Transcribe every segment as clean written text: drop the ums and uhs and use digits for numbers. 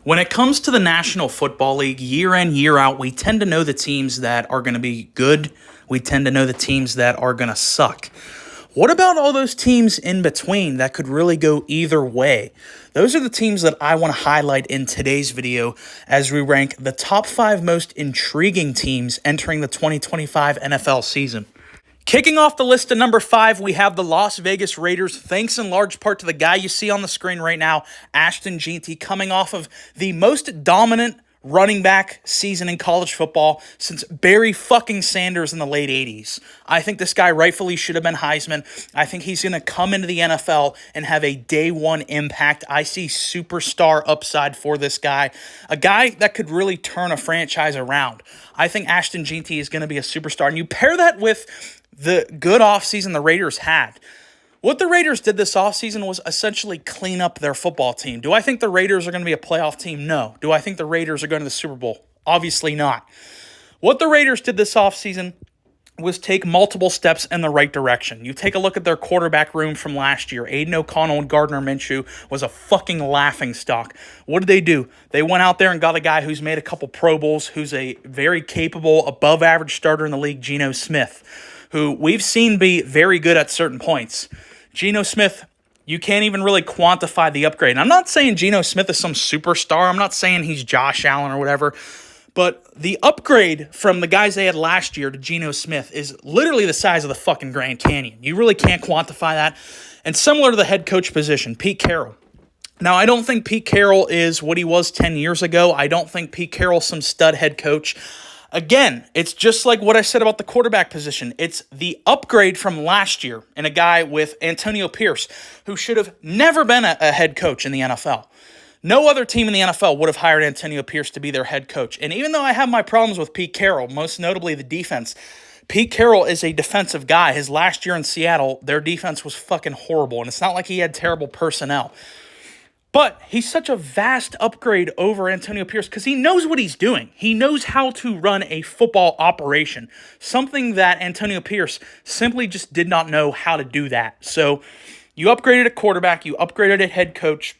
When it comes to the National Football League, year in, year out, we tend to know the teams that are going to be good. We tend to know the teams that are going to suck. What about all those teams in between that could really go either way? Those are the teams that I want to highlight in today's video as we rank the top 5 most intriguing teams entering the 2025 NFL season. Kicking off the list at number 5, we have the Las Vegas Raiders, thanks in large part to the guy you see on the screen right now, Ashton Jeanty, coming off of the most dominant running back season in college football since Barry fucking Sanders in the late 80s. I think this guy rightfully should have been Heisman. I think he's going to come into the NFL and have a day one impact. I see superstar upside for this guy, a guy that could really turn a franchise around. I think Ashton Jeanty is going to be a superstar, and you pair that with the good offseason the Raiders had. What the Raiders did this offseason was essentially clean up their football team. Do I think the Raiders are going to be a playoff team? No. Do I think the Raiders are going to the Super Bowl? Obviously not. What the Raiders did this offseason was take multiple steps in the right direction. You take a look at their quarterback room from last year. Aiden O'Connell and Gardner Minshew was a fucking laughingstock. What did they do? They went out there and got a guy who's made a couple Pro Bowls, who's a very capable, above-average starter in the league, Geno Smith, who we've seen be very good at certain points. Geno Smith, you can't even really quantify the upgrade. And I'm not saying Geno Smith is some superstar. I'm not saying he's Josh Allen or whatever. But the upgrade from the guys they had last year to Geno Smith is literally the size of the fucking Grand Canyon. You really can't quantify that. And similar to the head coach position, Pete Carroll. Now, I don't think Pete Carroll is what he was 10 years ago. I don't think Pete Carroll's some stud head coach. Again, it's just like what I said about the quarterback position. It's the upgrade from last year and a guy with Antonio Pierce, who should have never been a head coach in the NFL. No other team in the NFL would have hired Antonio Pierce to be their head coach. And even though I have my problems with Pete Carroll, most notably the defense, Pete Carroll is a defensive guy. His last year in Seattle, their defense was fucking horrible. And it's not like he had terrible personnel. But he's such a vast upgrade over Antonio Pierce because he knows what he's doing. He knows how to run a football operation, something that Antonio Pierce simply just did not know how to do that. So you upgraded a quarterback, you upgraded a head coach,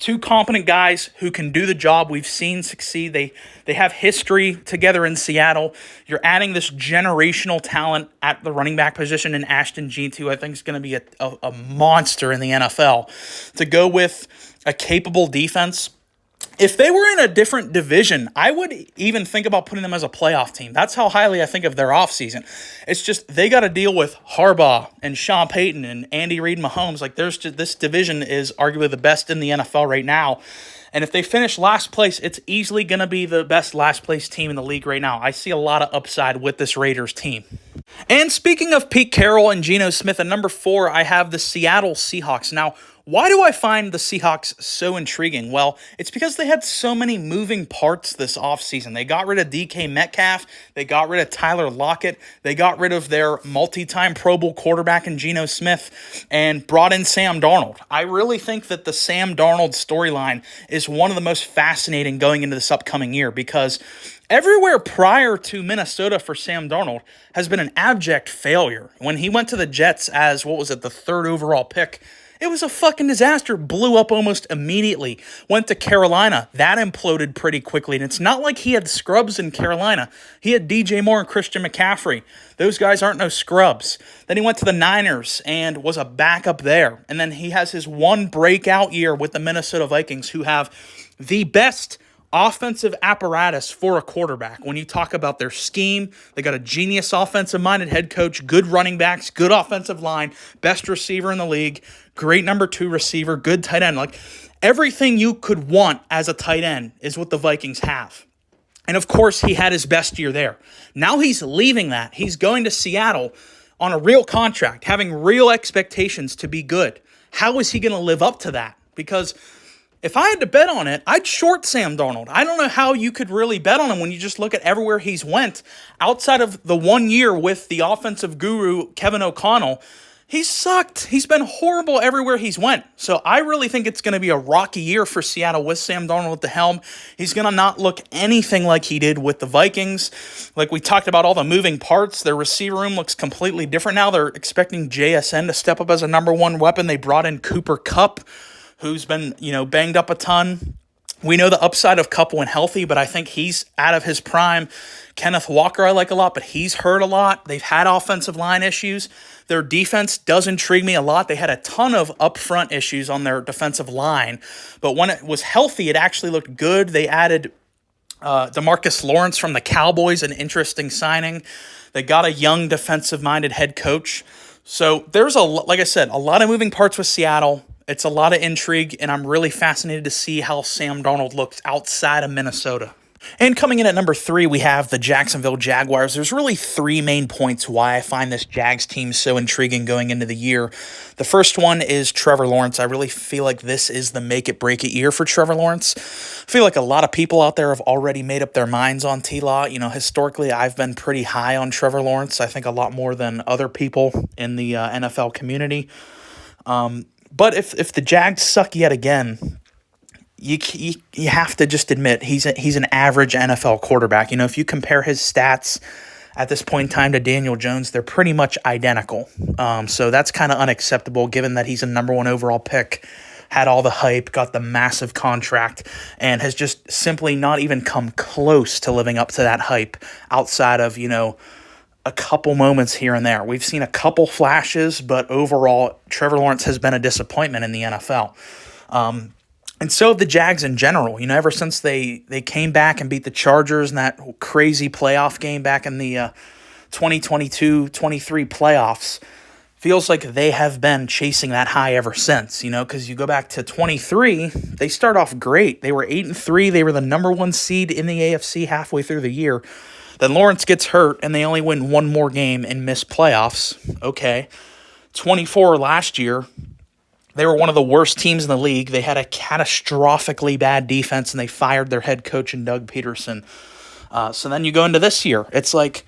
2 competent guys who can do the job. We've seen succeed. They have history together in Seattle. You're adding this generational talent at the running back position in Ashton Jeanty, who I think is going to be a monster in the NFL, to go with a capable defense. If they were in a different division, I would even think about putting them as a playoff team. That's how highly I think of their offseason. It's just they got to deal with Harbaugh and Sean Payton and Andy Reid and Mahomes. Like, this division is arguably the best in the NFL right now. And if they finish last place, it's easily going to be the best last place team in the league right now. I see a lot of upside with this Raiders team. And speaking of Pete Carroll and Geno Smith, at number 4, I have the Seattle Seahawks. Now, why do I find the Seahawks so intriguing? Well, it's because they had so many moving parts this offseason. They got rid of DK Metcalf. They got rid of Tyler Lockett. They got rid of their multi-time Pro Bowl quarterback in Geno Smith and brought in Sam Darnold. I really think that the Sam Darnold storyline is one of the most fascinating going into this upcoming year because everywhere prior to Minnesota for Sam Darnold has been an abject failure. When he went to the Jets as, the 3rd overall pick, it was a fucking disaster. Blew up almost immediately. Went to Carolina. That imploded pretty quickly. And it's not like he had scrubs in Carolina. He had DJ Moore and Christian McCaffrey. Those guys aren't no scrubs. Then he went to the Niners and was a backup there. And then he has his one breakout year with the Minnesota Vikings, who have the best offensive apparatus for a quarterback. When you talk about their scheme, they got a genius offensive-minded head coach, good running backs, good offensive line, best receiver in the league, great number 2 receiver, good tight end. Like, everything you could want as a tight end is what the Vikings have. And of course, he had his best year there. Now he's leaving that. He's going to Seattle on a real contract, having real expectations to be good. How is he going to live up to that? Because if I had to bet on it, I'd short Sam Darnold. I don't know how you could really bet on him when you just look at everywhere he's went. Outside of the 1 year with the offensive guru, Kevin O'Connell, he's sucked. He's been horrible everywhere he's went. So I really think it's going to be a rocky year for Seattle with Sam Darnold at the helm. He's going to not look anything like he did with the Vikings. Like we talked about all the moving parts, their receiver room looks completely different now. They're expecting JSN to step up as a number 1 weapon. They brought in Cooper Kupp, who's been, banged up a ton. We know the upside of Kupp when healthy, but I think he's out of his prime. Kenneth Walker I like a lot, but he's hurt a lot. They've had offensive line issues. Their defense does intrigue me a lot. They had a ton of upfront issues on their defensive line, but when it was healthy, it actually looked good. They added DeMarcus Lawrence from the Cowboys, an interesting signing. They got a young defensive-minded head coach. So there's, like I said, a lot of moving parts with Seattle. It's a lot of intrigue, and I'm really fascinated to see how Sam Darnold looks outside of Minnesota. And coming in at number 3, we have the Jacksonville Jaguars. There's really 3 main points why I find this Jags team so intriguing going into the year. The first one is Trevor Lawrence. I really feel like this is the make-it-break-it year for Trevor Lawrence. I feel like a lot of people out there have already made up their minds on T-Law. Historically, I've been pretty high on Trevor Lawrence. I think a lot more than other people in the NFL community. But if the Jags suck yet again, you have to just admit he's an average NFL quarterback. If you compare his stats at this point in time to Daniel Jones, they're pretty much identical. So that's kind of unacceptable given that he's a number 1 overall pick, had all the hype, got the massive contract, and has just simply not even come close to living up to that hype outside of, a couple moments here and there. We've seen a couple flashes, but overall, Trevor Lawrence has been a disappointment in the NFL. And so have the Jags in general. Ever since they came back and beat the Chargers in that crazy playoff game back in the 2022-23 playoffs, feels like they have been chasing that high ever since, because you go back to 23, they start off great. They were 8-3. They were the number 1 seed in the AFC halfway through the year. Then Lawrence gets hurt, and they only win 1 more game and miss playoffs. Okay. 24 last year, they were one of the worst teams in the league. They had a catastrophically bad defense, and they fired their head coach in Doug Peterson. So then you go into this year. It's like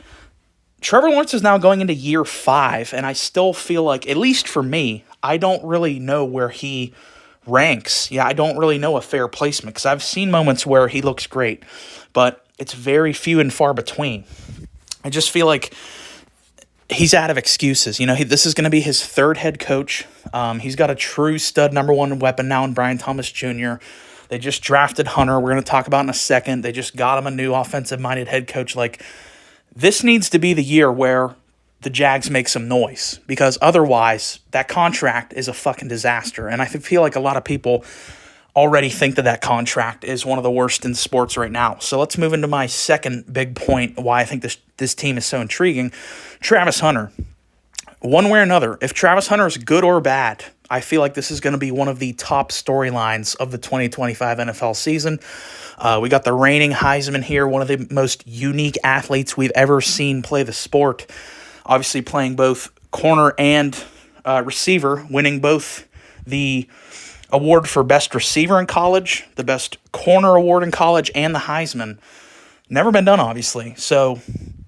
Trevor Lawrence is now going into year 5, and I still feel like, at least for me, I don't really know where he ranks. I don't really know a fair placement because I've seen moments where he looks great, but it's very few and far between. I just feel like he's out of excuses. This is going to be his 3rd head coach. He's got a true stud number 1 weapon now in Brian Thomas Jr. They just drafted Hunter. We're going to talk about in a second. They just got him a new offensive-minded head coach. This needs to be the year where the Jags make some noise, because otherwise that contract is a fucking disaster. And I feel like a lot of people already think that contract is one of the worst in sports right now. So let's move into my second big point why I think this team is so intriguing. Travis Hunter. One way or another, if Travis Hunter is good or bad, I feel like this is going to be one of the top storylines of the 2025 NFL season. We got the reigning Heisman here, one of the most unique athletes we've ever seen play the sport. Obviously playing both corner and receiver, winning both the award for best receiver in college, the best corner award in college, and the Heisman. Never been done, obviously. So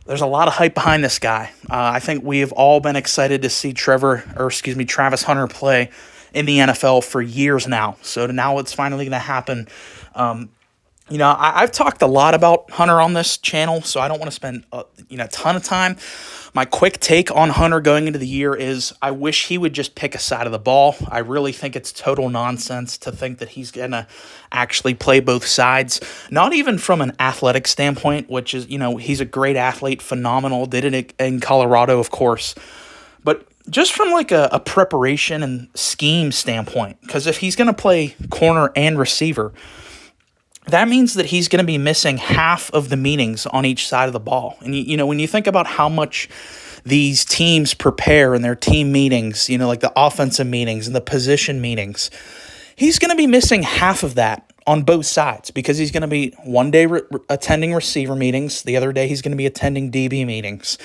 there's a lot of hype behind this guy. I think we have all been excited to see Travis Hunter play in the NFL for years now. So now it's finally going to happen. I've talked a lot about Hunter on this channel, so I don't want to spend a ton of time. My quick take on Hunter going into the year is I wish he would just pick a side of the ball. I really think it's total nonsense to think that he's going to actually play both sides. Not even from an athletic standpoint, which is, he's a great athlete, phenomenal, did it in Colorado, of course. But just from a preparation and scheme standpoint, because if he's going to play corner and receiver, that means that he's going to be missing half of the meetings on each side of the ball. And, when you think about how much these teams prepare in their team meetings, like the offensive meetings and the position meetings, he's going to be missing half of that on both sides because he's going to be one day attending receiver meetings. The other day he's going to be attending DB meetings.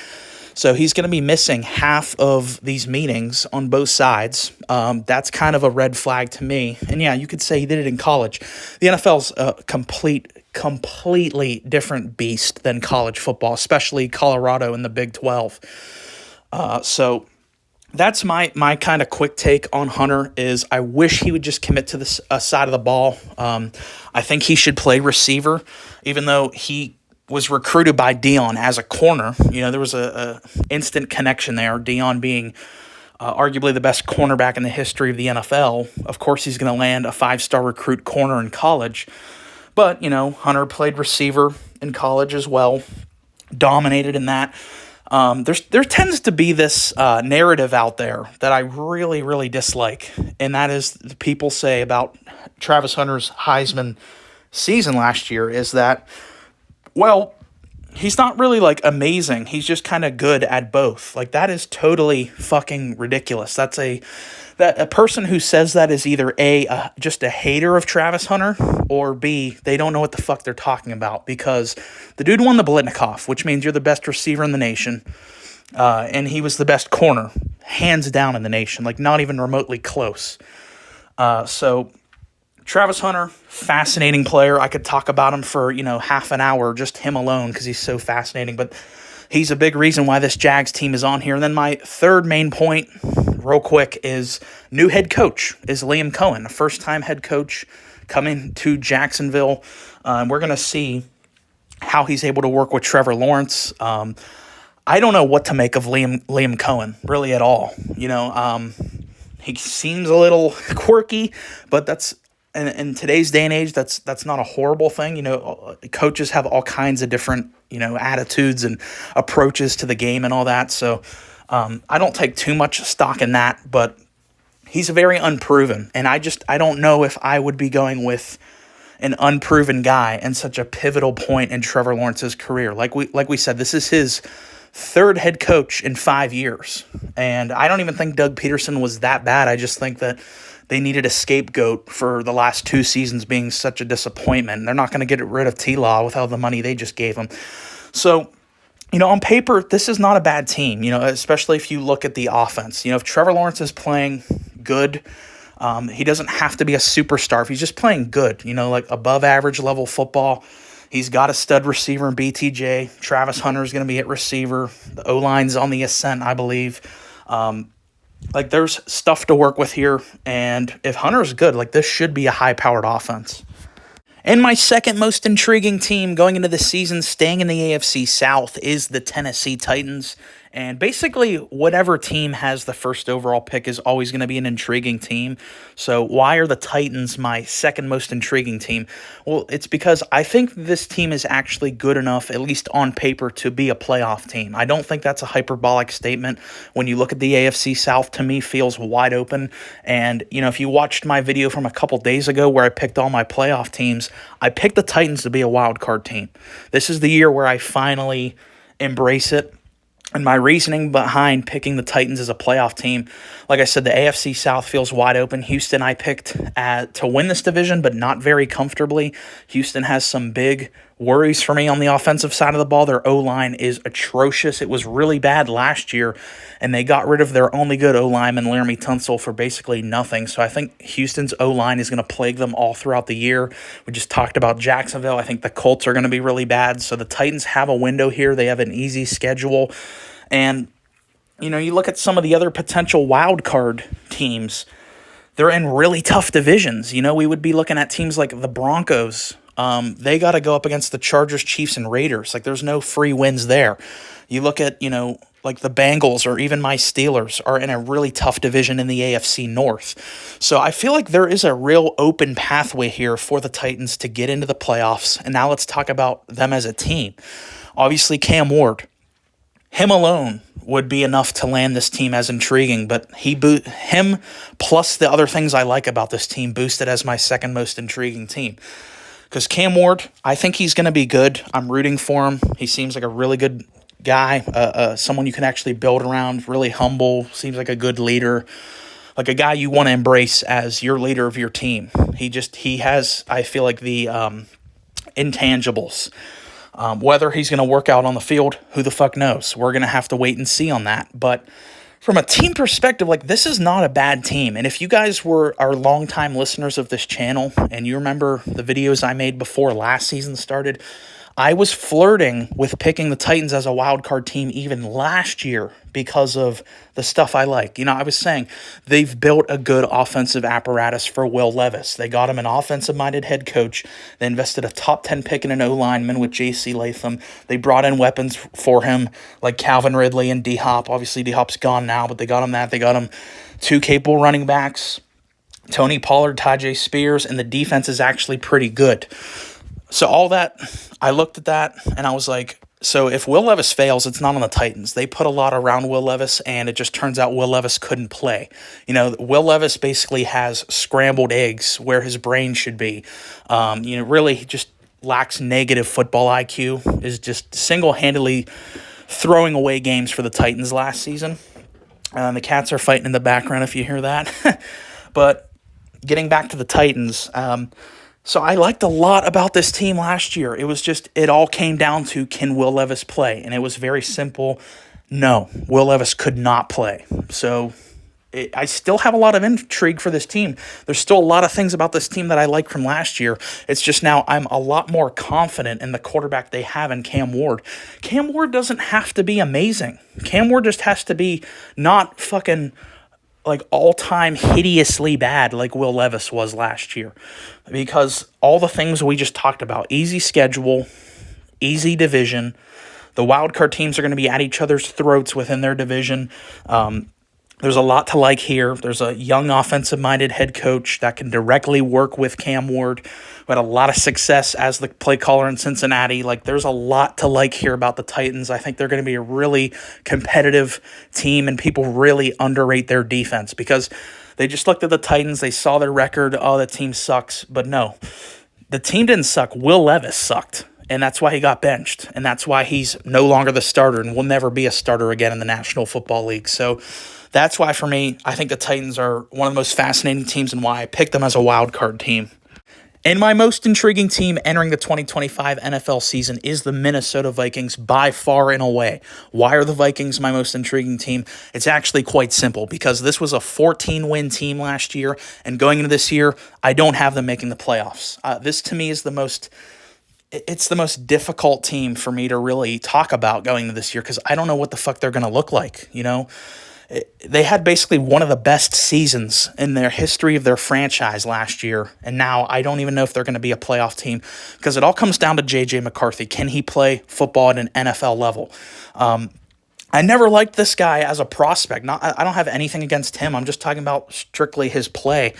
So he's going to be missing half of these meetings on both sides. That's kind of a red flag to me. And yeah, you could say he did it in college. The NFL's a completely different beast than college football, especially Colorado and the Big 12. So that's my kind of quick take on Hunter is I wish he would just commit to this side of the ball. I think he should play receiver, even though he was recruited by Dion as a corner. There was a instant connection there. Dion being arguably the best cornerback in the history of the NFL. Of course, he's going to land a 5-star recruit corner in college. But, Hunter played receiver in college as well, dominated in that. There tends to be this narrative out there that I really, really dislike, and that is the people say about Travis Hunter's Heisman season last year is that, well, he's not really like amazing. He's just kind of good at both. Like, that is totally fucking ridiculous. That a person who says that is either just a hater of Travis Hunter, or B, they don't know what the fuck they're talking about, because the dude won the Blitnikoff, which means you're the best receiver in the nation, and he was the best corner, hands down, in the nation, like not even remotely close. So Travis Hunter, fascinating player. I could talk about him for, half an hour, just him alone, because he's so fascinating. But he's a big reason why this Jags team is on here. And then my third main point, real quick, is new head coach is Liam Cohen, a first-time head coach coming to Jacksonville. We're going to see how he's able to work with Trevor Lawrence. I don't know what to make of Liam Cohen, really, at all. He seems a little quirky, but that's in today's day and age, that's not a horrible thing. Coaches have all kinds of different, attitudes and approaches to the game and all that. So I don't take too much stock in that, but he's very unproven. And I don't know if I would be going with an unproven guy in such a pivotal point in Trevor Lawrence's career. Like we said, this is his third head coach in 5 years. And I don't even think Doug Peterson was that bad. I just think that they needed a scapegoat for the last 2 seasons being such a disappointment. They're not going to get rid of T-Law with all the money they just gave him. So, on paper, this is not a bad team, especially if you look at the offense. If Trevor Lawrence is playing good, he doesn't have to be a superstar. If he's just playing good, like above average level football, he's got a stud receiver in BTJ. Travis Hunter is going to be at receiver. The O-line's on the ascent, I believe. There's stuff to work with here, and if Hunter's good, this should be a high-powered offense. And my second most intriguing team going into the season, staying in the AFC South, is the Tennessee Titans. And basically, whatever team has the first overall pick is always going to be an intriguing team. So why are the Titans my second most intriguing team? Well, it's because I think this team is actually good enough, at least on paper, to be a playoff team. I don't think that's a hyperbolic statement. When you look at the AFC South, to me, feels wide open. And, if you watched my video from a couple days ago where I picked all my playoff teams, I picked the Titans to be a wild card team. This is the year where I finally embrace it. And my reasoning behind picking the Titans as a playoff team, like I said, the AFC South feels wide open. Houston I picked to win this division, but not very comfortably. Houston has some big worries for me on the offensive side of the ball. Their O-line is atrocious. It was really bad last year, and they got rid of their only good O-lineman, Laramie Tunsil, for basically nothing. So I think Houston's O-line is going to plague them all throughout the year. We just talked about Jacksonville. I think the Colts are going to be really bad. So the Titans have a window here. They have an easy schedule. And, you look at some of the other potential wild card teams, they're in really tough divisions. We would be looking at teams like the Broncos. They got to go up against the Chargers, Chiefs, and Raiders. There's no free wins there. You look at, the Bengals or even my Steelers are in a really tough division in the AFC North. So I feel like there is a real open pathway here for the Titans to get into the playoffs. And now let's talk about them as a team. Obviously, Cam Ward. Him alone would be enough to land this team as intriguing, but him plus the other things I like about this team boosted as my second most intriguing team. Because Cam Ward, I think he's going to be good. I'm rooting for him. He seems like a really good guy, someone you can actually build around, really humble, seems like a good leader, like a guy you want to embrace as your leader of your team. He has, I feel like, the intangibles. Whether he's going to work out on the field, who the fuck knows? We're going to have to wait and see on that. But from a team perspective, this is not a bad team. And if you guys are longtime listeners of this channel and you remember the videos I made before last season started, I was flirting with picking the Titans as a wild card team even last year because of the stuff I like. I was saying they've built a good offensive apparatus for Will Levis. They got him an offensive-minded head coach. They invested a top 10 pick in an O-lineman with J.C. Latham. They brought in weapons for him like Calvin Ridley and D-Hop. Obviously, D-Hop's gone now, but they got him that. They got him 2 capable running backs, Tony Pollard, Tajay Spears, and the defense is actually pretty good. So all that, I looked at that and I was like, so if Will Levis fails, it's not on the Titans. They put a lot around Will Levis, and it just turns out Will Levis couldn't play. Will Levis basically has scrambled eggs where his brain should be. Really he just lacks negative football IQ, is just single-handedly throwing away games for the Titans last season. The cats are fighting in the background if you hear that. But getting back to the Titans, so I liked a lot about this team last year. It was just, it all came down to, can Will Levis play? And it was very simple. No, Will Levis could not play. So I still have a lot of intrigue for this team. There's still a lot of things about this team that I like from last year. It's just now I'm a lot more confident in the quarterback they have in Cam Ward. Cam Ward doesn't have to be amazing. Cam Ward just has to be not fucking like all-time hideously bad like Will Levis was last year. Because all the things we just talked about, easy schedule, easy division, the wildcard teams are going to be at each other's throats within their division. There's a lot to like here. There's a young offensive-minded head coach that can directly work with Cam Ward, who had a lot of success as the play caller in Cincinnati. Like, there's a lot to like here about the Titans. I think they're going to be a really competitive team, and people really underrate their defense because they just looked at the Titans. They saw their record. Oh, the team sucks. But no, the team didn't suck. Will Levis sucked. And that's why he got benched. And that's why he's no longer the starter and will never be a starter again in the National Football League. So that's why, for me, I think the Titans are one of the most fascinating teams and why I picked them as a wild card team. And my most intriguing team entering the 2025 NFL season is the Minnesota Vikings by far and away. Why are the Vikings my most intriguing team? It's actually quite simple because this was a 14-win team last year, and going into this year, I don't have them making the playoffs. This, to me, is the most difficult team for me to really talk about going into this year because I don't know what the fuck they're going to look like, They had basically one of the best seasons in their history of their franchise last year, and now I don't even know if they're going to be a playoff team because it all comes down to J.J. McCarthy. Can he play football at an NFL level? I never liked this guy as a prospect. I don't have anything against him. I'm just talking about strictly his play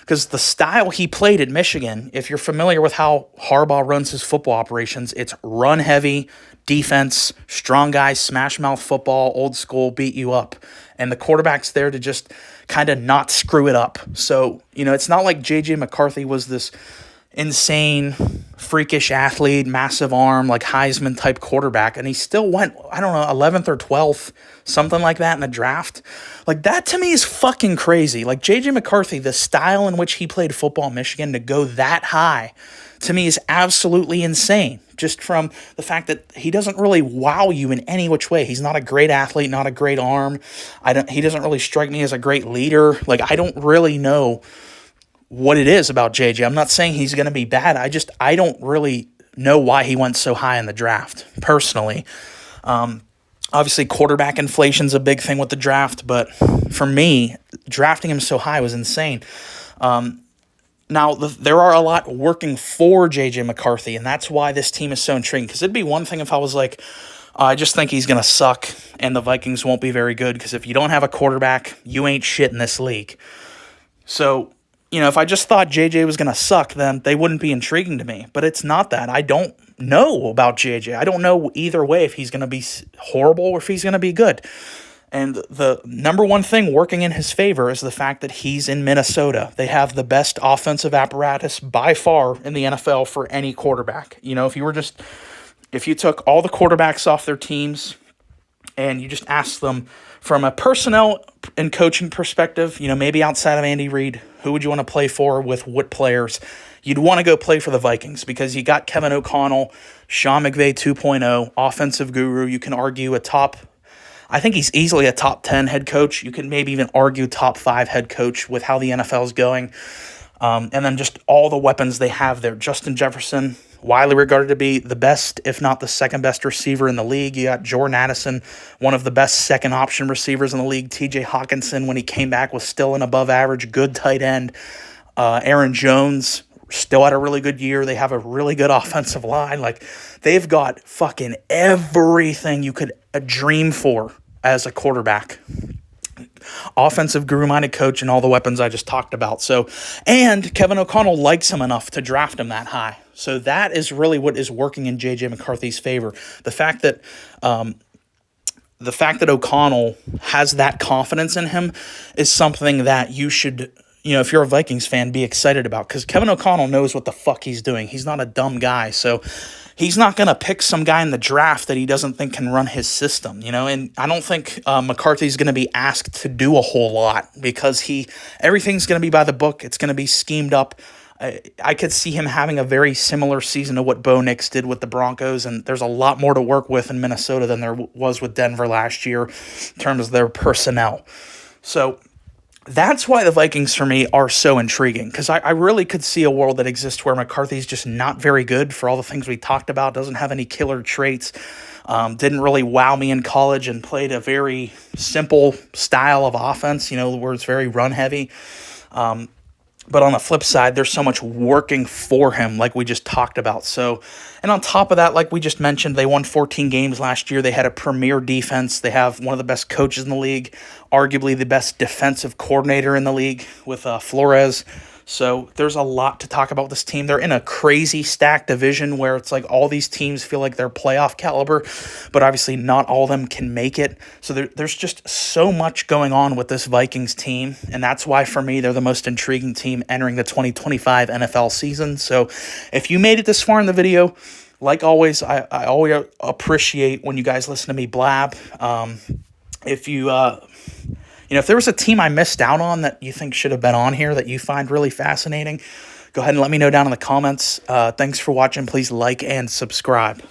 because the style he played at Michigan, if you're familiar with how Harbaugh runs his football operations, it's run heavy, defense, strong guys, smash mouth football, old school, beat you up. And the quarterback's there to just kind of not screw it up. So, it's not like J.J. McCarthy was this insane, freakish athlete, massive arm, like Heisman-type quarterback. And he still went, 11th or 12th, something like that in the draft. Like, that to me is fucking crazy. Like, J.J. McCarthy, the style in which he played football in Michigan to go that high, to me is absolutely insane. Just from the fact that he doesn't really wow you in any which way. He's not a great athlete, not a great arm. He doesn't really strike me as a great leader. Like, I don't really know what it is about JJ. I'm not saying he's going to be bad. I don't really know why he went so high in the draft, personally. Obviously, quarterback inflation's a big thing with the draft, but for me, drafting him so high was insane. Now, there are a lot working for J.J. McCarthy, and that's why this team is so intriguing. Because it'd be one thing if I was like, I just think he's going to suck, and the Vikings won't be very good. Because if you don't have a quarterback, you ain't shit in this league. So, if I just thought J.J. was going to suck, then they wouldn't be intriguing to me. But it's not that. I don't know about J.J. I don't know either way if he's going to be horrible or if he's going to be good. And the number one thing working in his favor is the fact that he's in Minnesota. They have the best offensive apparatus by far in the NFL for any quarterback. If you took all the quarterbacks off their teams and you just asked them from a personnel and coaching perspective, maybe outside of Andy Reid, who would you want to play for with what players? You'd want to go play for the Vikings because you got Kevin O'Connell, Sean McVay 2.0, offensive guru. You can argue I think he's easily a top 10 head coach. You can maybe even argue top 5 head coach with how the NFL is going. And then just all the weapons they have there. Justin Jefferson, widely regarded to be the best, if not the second best receiver in the league. You got Jordan Addison, one of the best second option receivers in the league. TJ Hawkinson, when he came back, was still an above average, good tight end. Aaron Jones, still had a really good year. They have a really good offensive line. Like, they've got fucking everything you could dream for as a quarterback. offensive guru-minded coach, and all the weapons I just talked about. So, and Kevin O'Connell likes him enough to draft him that high. So that is really what is working in J.J. McCarthy's favor. The fact that O'Connell has that confidence in him is something that you should, if you're a Vikings fan, be excited about, because Kevin O'Connell knows what the fuck he's doing. He's not a dumb guy. So he's not going to pick some guy in the draft that he doesn't think can run his system, and I don't think McCarthy's going to be asked to do a whole lot, because everything's going to be by the book. It's going to be schemed up. I could see him having a very similar season to what Bo Nix did with the Broncos, and there's a lot more to work with in Minnesota than there was with Denver last year in terms of their personnel. So that's why the Vikings, for me, are so intriguing, because I really could see a world that exists where McCarthy's just not very good for all the things we talked about, doesn't have any killer traits, didn't really wow me in college, and played a very simple style of offense, where it's very run-heavy. But on the flip side, there's so much working for him, like we just talked about. So, and on top of that, like we just mentioned, they won 14 games last year. They had a premier defense. They have one of the best coaches in the league, arguably the best defensive coordinator in the league with Flores. So there's a lot to talk about this team. They're in a crazy stacked division where it's like all these teams feel like they're playoff caliber, but obviously not all of them can make it. So there's just so much going on with this Vikings team, and that's why, for me, they're the most intriguing team entering the 2025 NFL season. So if you made it this far in the video, like always, I always appreciate when you guys listen to me blab. If there was a team I missed out on that you think should have been on here that you find really fascinating, go ahead and let me know down in the comments. Thanks for watching. Please like and subscribe.